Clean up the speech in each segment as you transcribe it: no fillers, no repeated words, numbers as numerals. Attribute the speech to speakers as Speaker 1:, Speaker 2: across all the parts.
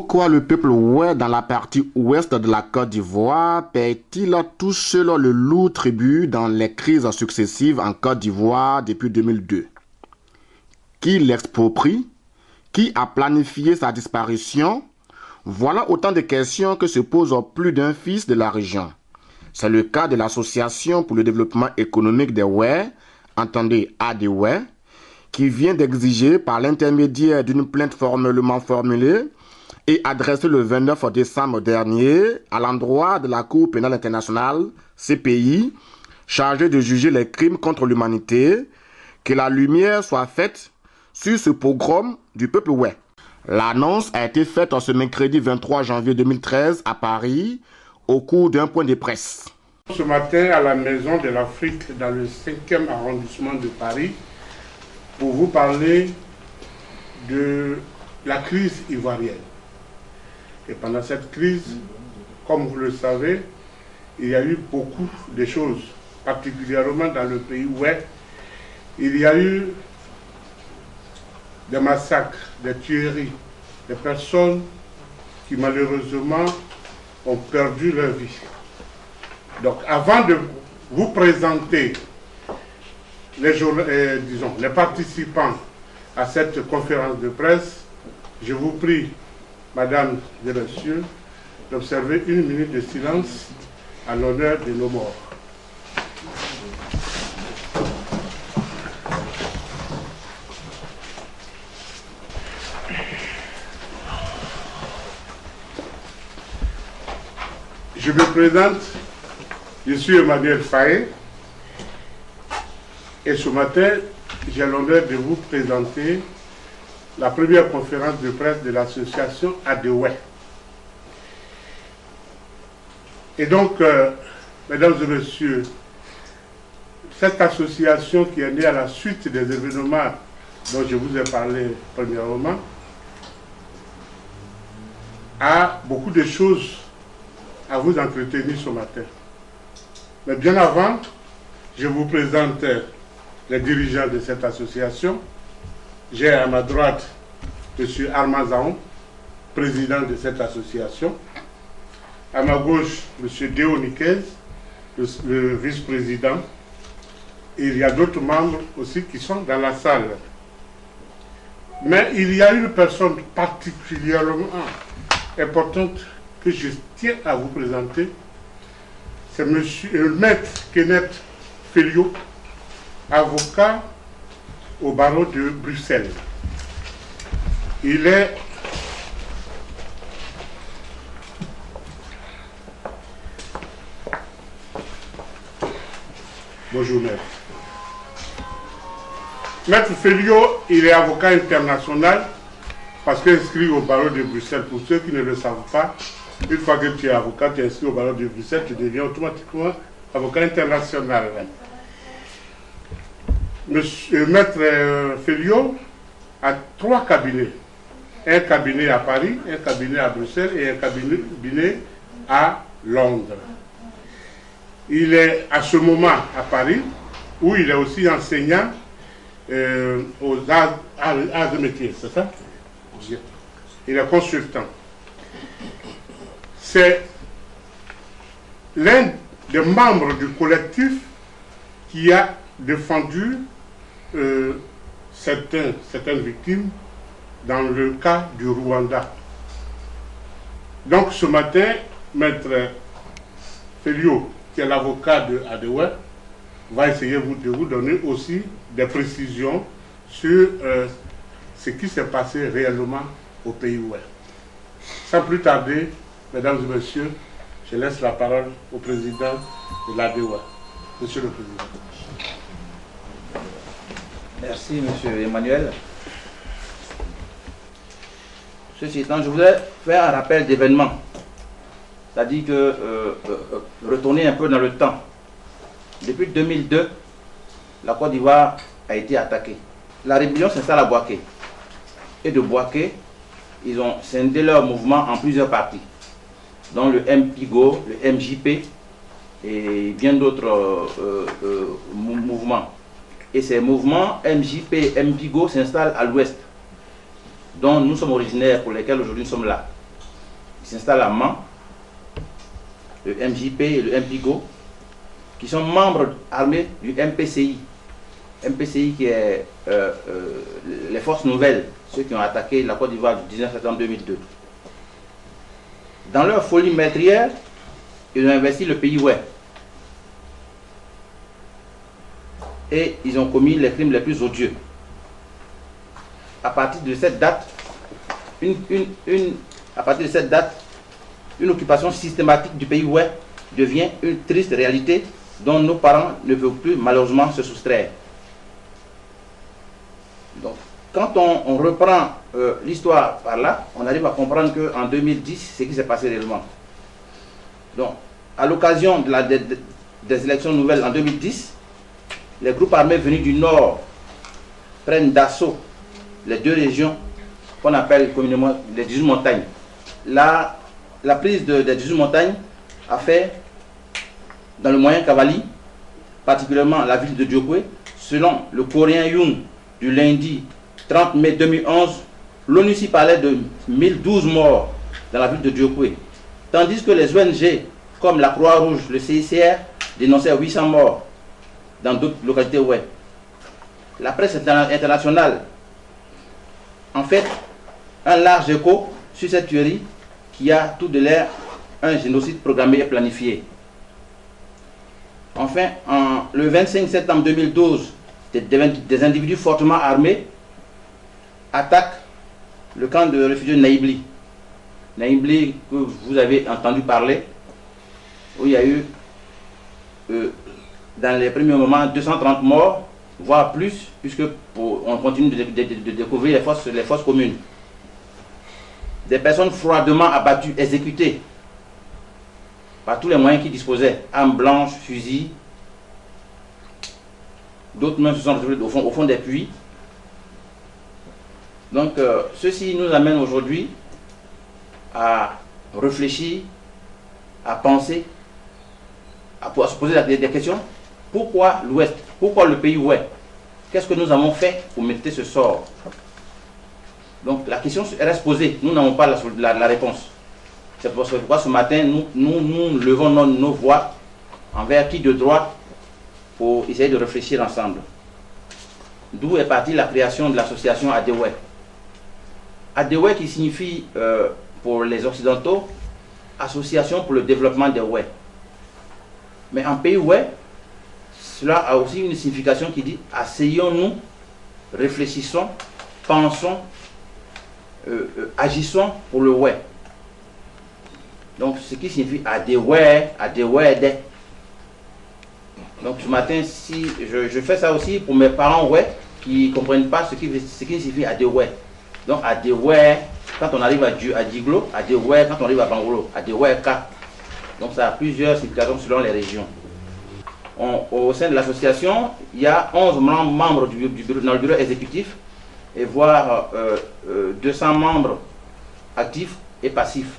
Speaker 1: Pourquoi le peuple ouai dans la partie ouest de la Côte d'Ivoire paie-t-il tout seul le lourd tribut dans les crises successives en Côte d'Ivoire depuis 2002? Qui l'exproprie? Qui a planifié sa disparition? Voilà autant de questions que se posent plus d'un fils de la région. C'est le cas de l'Association pour le développement économique des Ouai, entendez ADOUai, qui vient d'exiger par l'intermédiaire d'une plainte formellement formulée et adressée le 29 décembre dernier à l'endroit de la Cour pénale internationale, CPI, chargée de juger les crimes contre l'humanité, que la lumière soit faite sur ce pogrom du peuple ouai. L'annonce a été faite ce mercredi 23 janvier 2013 à Paris, au cours d'un point de presse.
Speaker 2: Ce matin, à la Maison de l'Afrique, dans le 5e arrondissement de Paris, pour vous parler de la crise ivoirienne. Et pendant cette crise, comme vous le savez, il y a eu beaucoup de choses, particulièrement dans le pays ouai. Il y a eu des massacres, des tueries, des personnes qui malheureusement ont perdu leur vie. Donc avant de vous présenter les participants à cette conférence de presse, je vous prie, Madame et Messieurs, d'observer une minute de silence en l'honneur de nos morts. Je me présente, je suis Emmanuel Faye et ce matin, j'ai l'honneur de vous présenter la première conférence de presse de l'association ADOUai. Et donc, mesdames et messieurs, cette association qui est née à la suite des événements dont je vous ai parlé premièrement, a beaucoup de choses à vous entretenir ce matin. Mais bien avant, je vous présente les dirigeants de cette association. J'ai à ma droite M. Armand Zaon, président de cette association. À ma gauche, M. Déo Niquez, le vice-président. Et il y a d'autres membres aussi qui sont dans la salle. Mais il y a une personne particulièrement importante que je tiens à vous présenter. C'est le maître Kenneth Felio, avocat au barreau de Bruxelles. Il est bonjour maître. Maître Felio, il est avocat international parce qu'inscrit au barreau de Bruxelles. Pour ceux qui ne le savent pas, une fois que tu es avocat, tu es inscrit au barreau de Bruxelles, tu deviens automatiquement avocat international. Maître Felio a 3 cabinets. Un cabinet à Paris, un cabinet à Bruxelles et un cabinet à Londres. Il est à ce moment à Paris, où il est aussi enseignant aux arts et métiers, c'est ça? Il est consultant. C'est l'un des membres du collectif qui a défendu certaines victimes dans le cas du Rwanda. Donc ce matin, maître Felio, qui est l'avocat de ADOUai, va essayer de vous donner aussi des précisions sur ce qui s'est passé réellement au pays ouai. Sans plus tarder, mesdames et messieurs, je laisse la parole au président de l'ADOUai. Monsieur le Président.
Speaker 3: Merci, monsieur Emmanuel. Ceci étant, je voudrais faire un rappel d'événements. C'est-à-dire que retourner un peu dans le temps. Depuis 2002, la Côte d'Ivoire a été attaquée. La rébellion s'installe à Bouaké. Et de Bouaké, ils ont scindé leur mouvement en plusieurs parties, dont le MPIGO, le MJP et bien d'autres mouvements. Et ces mouvements MJP et MPIGO s'installent à l'ouest, dont nous sommes originaires, pour lesquels aujourd'hui nous sommes là. s'installe à Mans, le MJP et le MPIGO, qui sont membres armés du MPCI. MPCI qui est les forces nouvelles, ceux qui ont attaqué la Côte d'Ivoire du 19 septembre 2002. Dans leur folie meurtrière, ils ont investi le pays ouest. Et ils ont commis les crimes les plus odieux. À partir de cette date, une occupation systématique du pays ouest devient une triste réalité dont nos parents ne peuvent plus malheureusement se soustraire. Donc, quand on reprend l'histoire par là, on arrive à comprendre qu'en 2010, c'est ce qui s'est passé réellement. Donc, à l'occasion des élections nouvelles en 2010, les groupes armés venus du nord prennent d'assaut les deux régions qu'on appelle communément les 18 montagnes. La prise des 18 montagnes a fait, dans le moyen Cavali, particulièrement la ville de Diokwe, selon le coréen Yoon du lundi 30 mai 2011, l'ONU parlait de 1012 morts dans la ville de Diokwe, tandis que les ONG comme la Croix-Rouge, le CICR, dénonçaient 800 morts dans d'autres localités ouest. La presse internationale en fait un large écho sur cette théorie qui a tout de l'air un génocide programmé et planifié. Enfin, le 25 septembre 2012, des individus fortement armés attaquent le camp de réfugiés de Naïbli. Naïbli, que vous avez entendu parler, où il y a eu, dans les premiers moments, 230 morts, voire plus, puisque on continue de découvrir les fosses communes. Des personnes froidement abattues, exécutées, par tous les moyens qu'ils disposaient, armes blanches, fusils. D'autres même se sont retrouvés au fond des puits. Donc, ceci nous amène aujourd'hui à réfléchir, à penser, à se poser des questions. Pourquoi l'Ouest? Pourquoi le pays ouest? Qu'est-ce que nous avons fait pour mériter ce sort? Donc, la question reste posée. Nous n'avons pas la réponse. C'est pourquoi ce matin, nous levons nos voix envers qui de droit pour essayer de réfléchir ensemble. D'où est partie la création de l'association ADEWE. ADEWE qui signifie pour les Occidentaux Association pour le développement des ouest. Mais en pays ouest, cela a aussi une signification qui dit asseyons-nous, réfléchissons, pensons, agissons pour le ouest. Donc ce qui signifie ADEWE. Donc ce matin, si je fais ça aussi pour mes parents ouest qui ne comprennent pas ce qui signifie ADEWE. Donc ADEWE quand on arrive à Diglo, ADEWE quand on arrive à Bangolo, ADEWE K. Donc ça a plusieurs significations selon les régions. Au sein de l'association, il y a 11 membres du bureau, dans le bureau exécutif, et voire 200 membres actifs et passifs.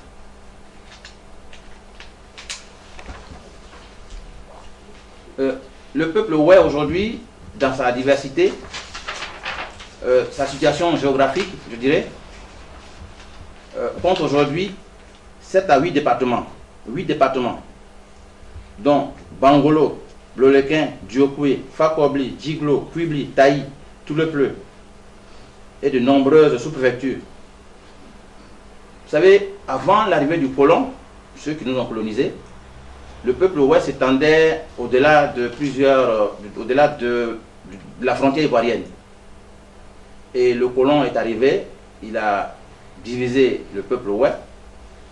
Speaker 3: Le peuple ouest aujourd'hui, dans sa diversité, sa situation géographique, je dirais, compte aujourd'hui 7 à 8 départements. 8 départements, dont Bangolo, Blolequin, Diokwe, Fakobli, Djiglo, Kwibli, Taï, Toulepleu, et de nombreuses sous-préfectures. Vous savez, avant l'arrivée du colon, ceux qui nous ont colonisés, le peuple ouest s'étendait au-delà de la frontière ivoirienne. Et le colon est arrivé, il a divisé le peuple ouest,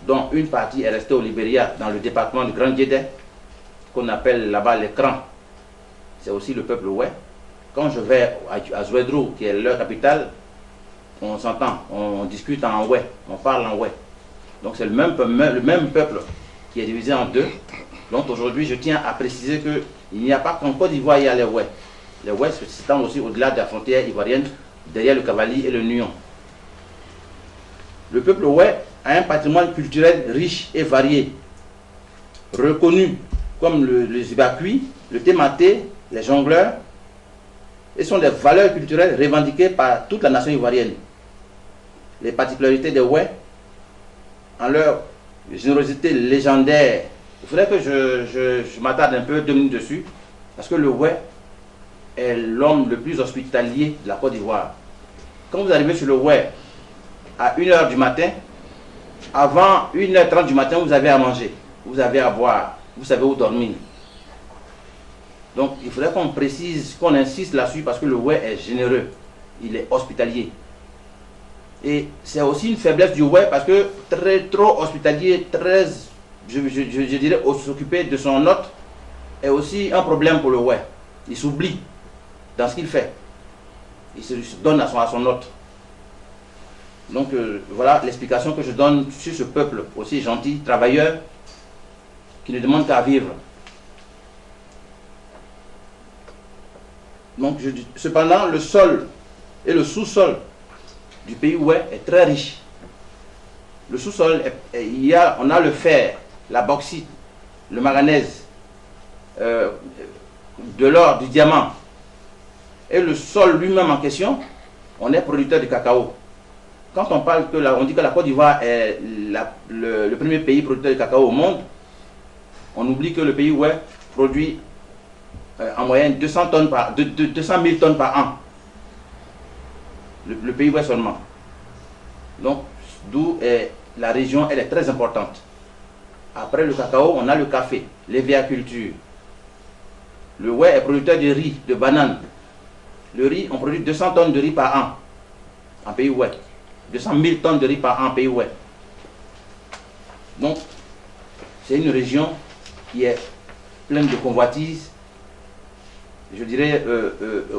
Speaker 3: dont une partie est restée au Libéria, dans le département du Grand Djedé, qu'on appelle là-bas les Crans. C'est aussi le peuple ouest. Quand je vais à Zouedrou, qui est leur capitale, on s'entend, on discute en ouest, on parle en ouest. Donc c'est le même peuple qui est divisé en deux. Donc aujourd'hui, je tiens à préciser qu'il n'y a pas qu'en Côte d'Ivoire, il y a les ouest. Les ouest s'étendent aussi au-delà de la frontière ivoirienne, derrière le Cavali et le Nuon. Le peuple ouest a un patrimoine culturel riche et varié, reconnu comme le Zibakui, le Tématé, les jongleurs, et sont des valeurs culturelles revendiquées par toute la nation ivoirienne. Les particularités des ouest, en leur générosité légendaire. Il faudrait que je m'attarde un peu 2 minutes dessus, parce que le Wè est l'homme le plus hospitalier de la Côte d'Ivoire. Quand vous arrivez sur le Wè à 1h du matin, avant 1h30 du matin, vous avez à manger, vous avez à boire, vous savez où dormir. Donc il faudrait qu'on précise, qu'on insiste là-dessus, parce que le Wè est généreux, il est hospitalier. Et c'est aussi une faiblesse du Wè, parce que trop hospitalier, très, je dirais, s'occuper de son hôte est aussi un problème pour le Wè. Il s'oublie dans ce qu'il fait. Il se donne à son hôte. Donc voilà l'explication que je donne sur ce peuple aussi gentil, travailleur, qui ne demande qu'à vivre. Donc, cependant, le sol et le sous-sol du pays Wè est très riche. Le sous-sol, on a le fer, la bauxite, le manganèse, de l'or, du diamant. Et le sol lui-même en question, on est producteur de cacao. Quand on parle on dit que la Côte d'Ivoire est le premier pays producteur de cacao au monde, on oublie que le pays Wè produit en moyenne 200 000 tonnes par an. Le pays Wè seulement. Donc, d'où la région, elle est très importante. Après le cacao, on a le café, l'hévéaculture. Le Wè est producteur de riz, de bananes. Le riz, on produit 200 tonnes de riz par an en pays Wè. 200 000 tonnes de riz par an en pays Wè. Donc, c'est une région qui est pleine de convoitises. Je dirais,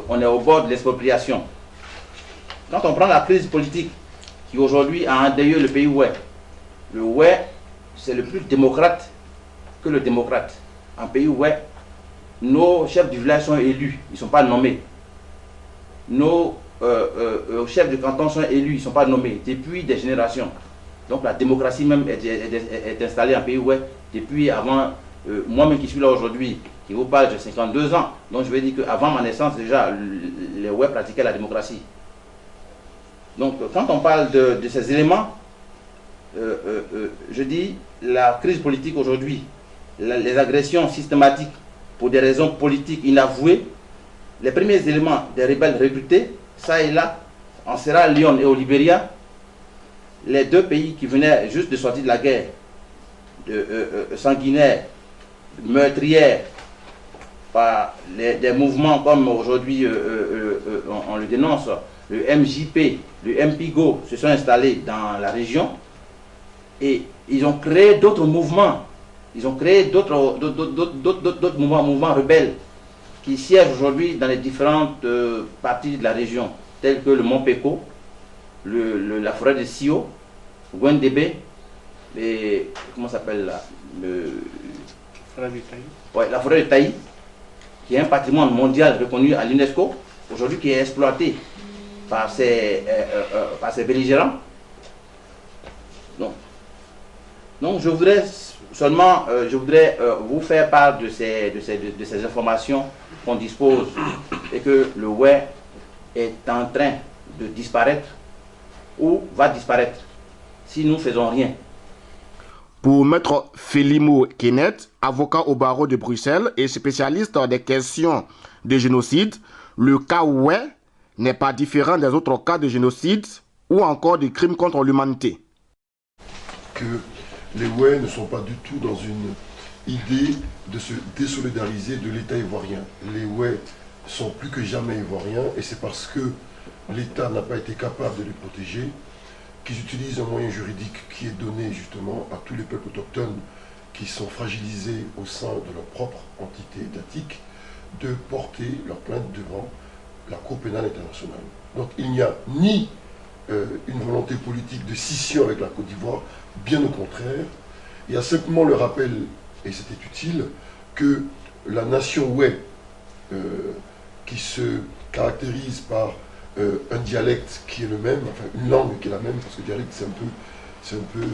Speaker 3: on est au bord de l'expropriation. Quand on prend la crise politique qui aujourd'hui a endeuillé le pays Wè, le Wè, c'est le plus démocrate que le démocrate. En pays Wè, nos chefs du village sont élus, ils ne sont pas nommés. Nos chefs de canton sont élus, ils ne sont pas nommés depuis des générations. Donc la démocratie même est installée en pays Wè depuis avant, moi-même qui suis là aujourd'hui, qui vous parle, j'ai 52 ans. Donc je vais dire qu'avant ma naissance déjà, les Wè pratiquaient la démocratie. Donc quand on parle de ces éléments, je dis la crise politique aujourd'hui, les agressions systématiques pour des raisons politiques inavouées, les premiers éléments des rebelles recrutés, ça et là, en Sierra Leone et au Libéria, les 2 pays qui venaient juste de sortir de la guerre, sanguinaire, meurtrière, par des mouvements comme aujourd'hui on le dénonce, le MJP, le MPIGO se sont installés dans la région et ils ont créé d'autres mouvements. Ils ont créé d'autres mouvements rebelles qui siègent aujourd'hui dans les différentes parties de la région, telles que le Mont Peko, la forêt de Sio, Gwendébé, et comment s'appelle là, la forêt de Taï, qui est un patrimoine mondial reconnu à l'UNESCO, aujourd'hui qui est exploité par ces belligérants. Donc je voudrais seulement vous faire part de ces informations qu'on dispose et que le Wè est en train de disparaître ou va disparaître si nous ne faisons rien.
Speaker 1: Pour Maître Felimo Kenneth, avocat au barreau de Bruxelles et spécialiste des questions de génocide, le cas Wè n'est pas différent des autres cas de génocide ou encore de crimes contre l'humanité.
Speaker 4: Que les Wè ne sont pas du tout dans une idée de se désolidariser de l'État ivoirien. Les Wè sont plus que jamais ivoiriens et c'est parce que l'État n'a pas été capable de les protéger qu'ils utilisent un moyen juridique qui est donné justement à tous les peuples autochtones qui sont fragilisés au sein de leur propre entité étatique de porter leur plainte devant la Cour pénale internationale. Donc il n'y a ni une volonté politique de scission avec la Côte d'Ivoire, bien au contraire. Il y a simplement le rappel, et c'était utile, que la nation Wè, qui se caractérise par un dialecte qui est le même, enfin une langue qui est la même, parce que dialecte c'est un peu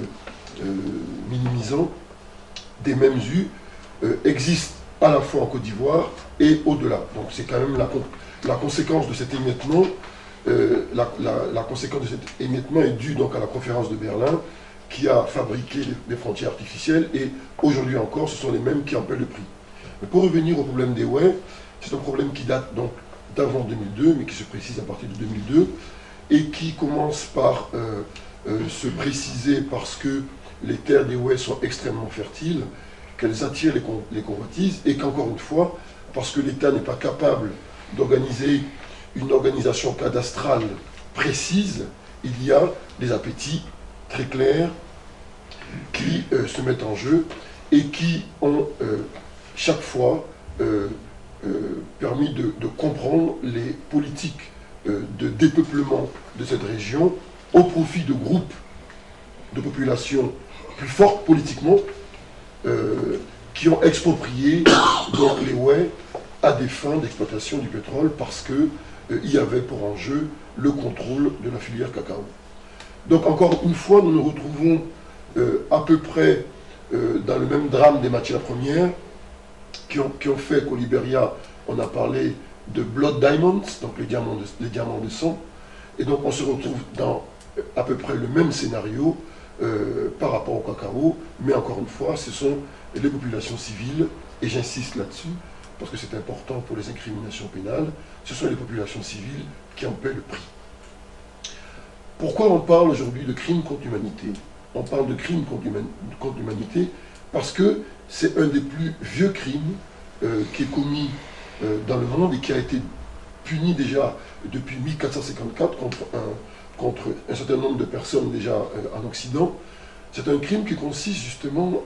Speaker 4: minimisant, des mêmes us, existe à la fois en Côte d'Ivoire et au-delà. Donc c'est quand même la conséquence de cet émiettement. La conséquence de cet émiettement est due donc à la conférence de Berlin qui a fabriqué les frontières artificielles, et aujourd'hui encore, ce sont les mêmes qui en paient le prix. Mais pour revenir au problème des Wé, c'est un problème qui date donc d'avant 2002, mais qui se précise à partir de 2002, et qui commence par se préciser parce que les terres des Wé sont extrêmement fertiles, qu'elles attirent les convoitises, et qu'encore une fois, parce que l'État n'est pas capable d'organiser une organisation cadastrale précise, il y a des appétits très clairs qui se mettent en jeu et qui ont chaque fois permis de comprendre les politiques de dépeuplement de cette région au profit de groupes de population plus fortes politiquement qui ont exproprié donc, les Wé à des fins d'exploitation du pétrole parce qu'il y avait pour enjeu le contrôle de la filière cacao. Donc encore une fois, nous nous retrouvons à peu près dans le même drame des matières premières qui ont fait qu'au Libéria, on a parlé de blood diamonds, donc les diamants de sang, et donc on se retrouve dans à peu près le même scénario par rapport au cacao, mais encore une fois, ce sont les populations civiles, et j'insiste là-dessus, parce que c'est important pour les incriminations pénales, ce sont les populations civiles qui en paient le prix. Pourquoi on parle aujourd'hui de crimes contre l'humanité? On parle de crimes contre l'humanité parce que c'est un des plus vieux crimes qui est commis dans le monde et qui a été puni déjà depuis 1454 contre un certain nombre de personnes déjà en Occident. C'est un crime qui consiste justement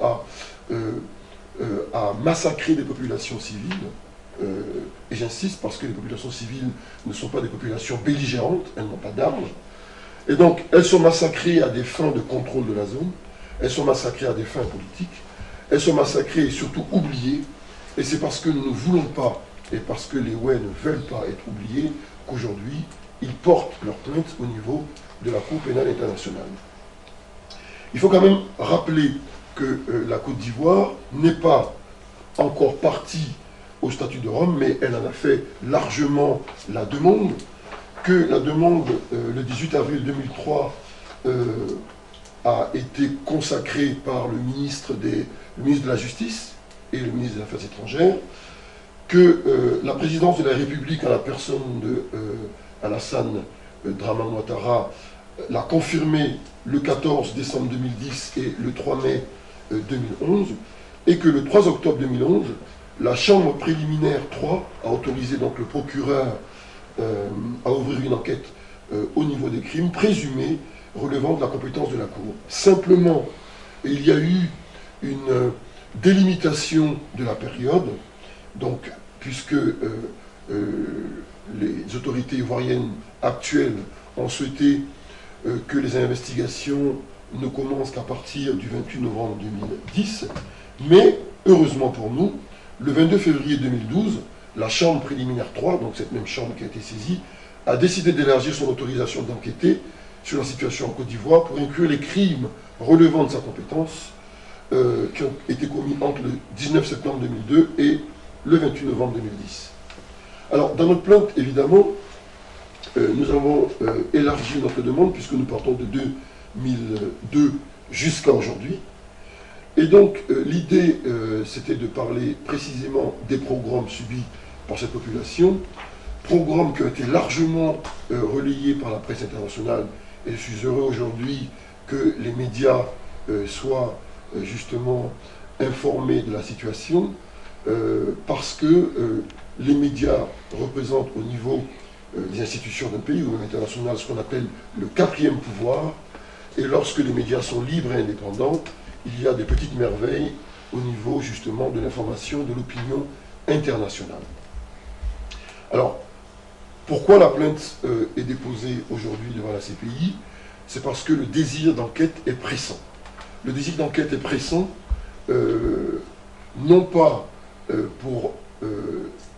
Speaker 4: à massacrer des populations civiles. Et j'insiste parce que les populations civiles ne sont pas des populations belligérantes, elles n'ont pas d'armes. Et donc, elles sont massacrées à des fins de contrôle de la zone, elles sont massacrées à des fins politiques, elles sont massacrées et surtout oubliées. Et c'est parce que nous ne voulons pas, et parce que les Wé ne veulent pas être oubliés, qu'aujourd'hui, ils portent leur plainte au niveau de la Cour pénale internationale. Il faut quand même rappeler que la Côte d'Ivoire n'est pas encore partie au statut de Rome, mais elle en a fait largement la demande, que la demande, le 18 avril 2003, a été consacrée par le ministre de la Justice et le ministre des Affaires étrangères, que la présidence de la République, à la personne de Alassane Dramane Ouattara, l'a confirmé le 14 décembre 2010 et le 3 mai 2011, et que le 3 octobre 2011, la Chambre préliminaire 3 a autorisé donc le procureur à ouvrir une enquête au niveau des crimes présumés relevant de la compétence de la Cour. Simplement, il y a eu une délimitation de la période, donc puisque les autorités ivoiriennes actuelles ont souhaité que les investigations ne commencent qu'à partir du 28 novembre 2010, mais heureusement pour nous, le 22 février 2012, la Chambre préliminaire 3, donc cette même chambre qui a été saisie, a décidé d'élargir son autorisation d'enquêter sur la situation en Côte d'Ivoire pour inclure les crimes relevant de sa compétence qui ont été commis entre le 19 septembre 2002 et le 28 novembre 2010. Alors, dans notre plainte, évidemment, nous avons élargi notre demande puisque nous partons de 2002 jusqu'à aujourd'hui. Et donc, l'idée, c'était de parler précisément des pogroms subis par cette population, pogroms qui ont été largement relayés par la presse internationale, et je suis heureux aujourd'hui que les médias soient justement informés de la situation, parce que les médias représentent au niveau des institutions d'un pays, ou même international, ce qu'on appelle le quatrième pouvoir, et lorsque les médias sont libres et indépendants, il y a des petites merveilles au niveau justement de l'information, de l'opinion internationale. Alors, pourquoi la plainte est déposée aujourd'hui devant la CPI? C'est parce que le désir d'enquête est pressant. Le désir d'enquête est pressant, non pas pour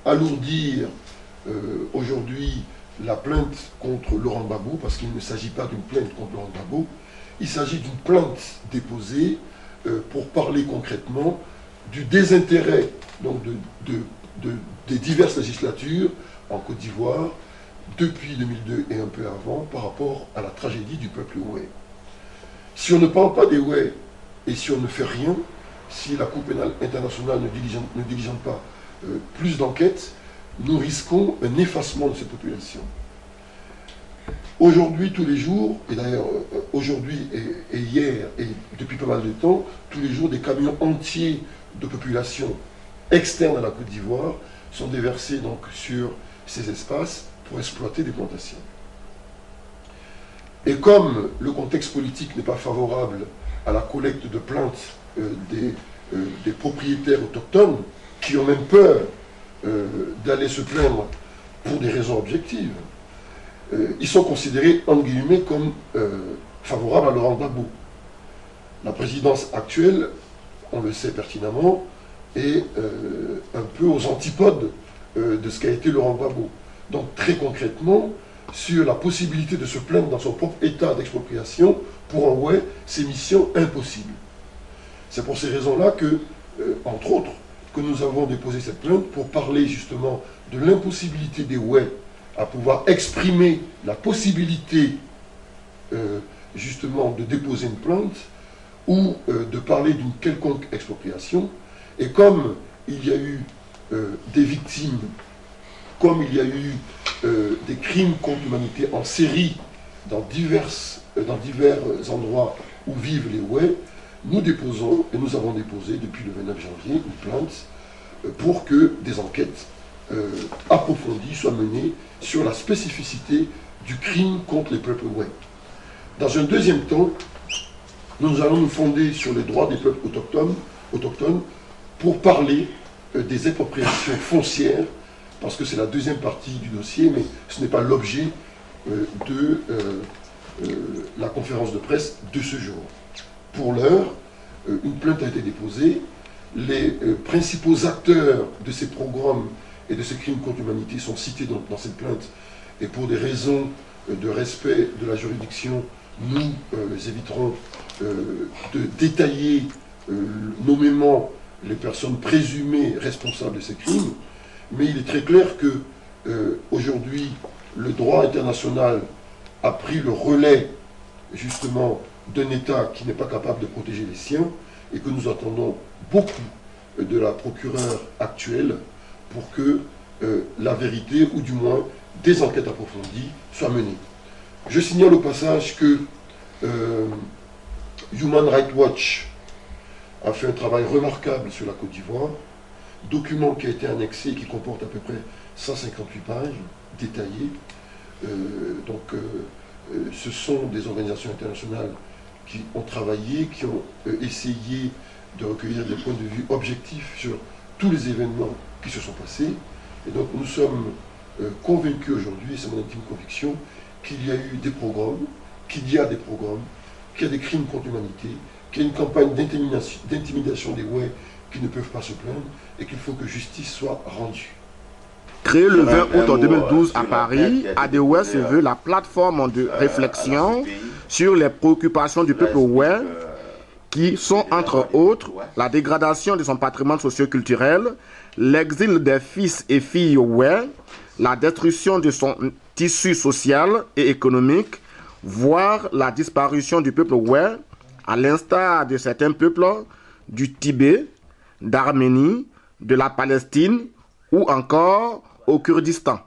Speaker 4: alourdir aujourd'hui la plainte contre Laurent Gbagbo, parce qu'il ne s'agit pas d'une plainte contre Laurent Gbagbo, il s'agit d'une plainte déposée pour parler concrètement du désintérêt donc, des diverses législatures en Côte d'Ivoire depuis 2002 et un peu avant par rapport à la tragédie du peuple Wé. Si on ne parle pas des ouais et si on ne fait rien, si la Cour pénale internationale ne diligente pas plus d'enquêtes, nous risquons un effacement de cette population. Aujourd'hui, tous les jours, et d'ailleurs aujourd'hui et hier et depuis pas mal de temps, tous les jours, des camions entiers de population externe à la Côte d'Ivoire sont déversés donc sur ces espaces pour exploiter des plantations. Et comme le contexte politique n'est pas favorable à la collecte de plaintes des propriétaires autochtones, qui ont même peur d'aller se plaindre pour des raisons objectives, ils sont considérés, entre guillemets, comme favorables à Laurent Gbagbo. La présidence actuelle, on le sait pertinemment, est un peu aux antipodes de ce qu'a été Laurent Gbagbo. Donc très concrètement, sur la possibilité de se plaindre dans son propre état d'expropriation, pour un ouais, c'est mission impossible. C'est pour ces raisons-là que, entre autres, que nous avons déposé cette plainte pour parler justement de l'impossibilité des ouais à pouvoir exprimer la possibilité justement de déposer une plainte ou de parler d'une quelconque expropriation. Et comme il y a eu des victimes, comme il y a eu des crimes contre l'humanité en série dans divers endroits où vivent les ouais, nous déposons, et nous avons déposé depuis le 29 janvier, une plainte pour que des enquêtes approfondies soient menées sur la spécificité du crime contre les peuples ouais. Dans un deuxième temps, nous allons nous fonder sur les droits des peuples autochtones pour parler des expropriations foncières, parce que c'est la deuxième partie du dossier, mais ce n'est pas l'objet de la conférence de presse de ce jour. Pour l'heure, une plainte a été déposée. Les principaux acteurs de ces programmes et de ces crimes contre l'humanité sont cités dans cette plainte. Et pour des raisons de respect de la juridiction, nous éviterons de détailler nommément les personnes présumées responsables de ces crimes. Mais il est très clair que aujourd'hui, le droit international a pris le relais justement d'un État qui n'est pas capable de protéger les siens et que nous attendons beaucoup de la procureure actuelle pour que la vérité, ou du moins des enquêtes approfondies, soient menées. Je signale au passage que Human Rights Watch a fait un travail remarquable sur la Côte d'Ivoire, document qui a été annexé et qui comporte à peu près 158 pages détaillées. Ce sont des organisations internationales qui ont travaillé, qui ont essayé de recueillir des points de vue objectifs sur tous les événements qui se sont passés. Et donc nous sommes convaincus aujourd'hui, et c'est mon intime conviction, qu'il y a eu des programmes, qu'il y a des programmes, qu'il y a des crimes contre l'humanité, qu'il y a une campagne d'intimidation des ouais qui ne peuvent pas se plaindre, et qu'il faut que justice soit rendue.
Speaker 1: Créé le 20 août 2012 à Paris, ADOUE se veut la plateforme de réflexion sur les préoccupations du peuple ouais, qui sont entre autres la dégradation de son patrimoine socio-culturel, l'exil des fils et filles ouais, la destruction de son tissu social et économique, voire la disparition du peuple ouais, à l'instar de certains peuples du Tibet, d'Arménie, de la Palestine ou encore au Kurdistan.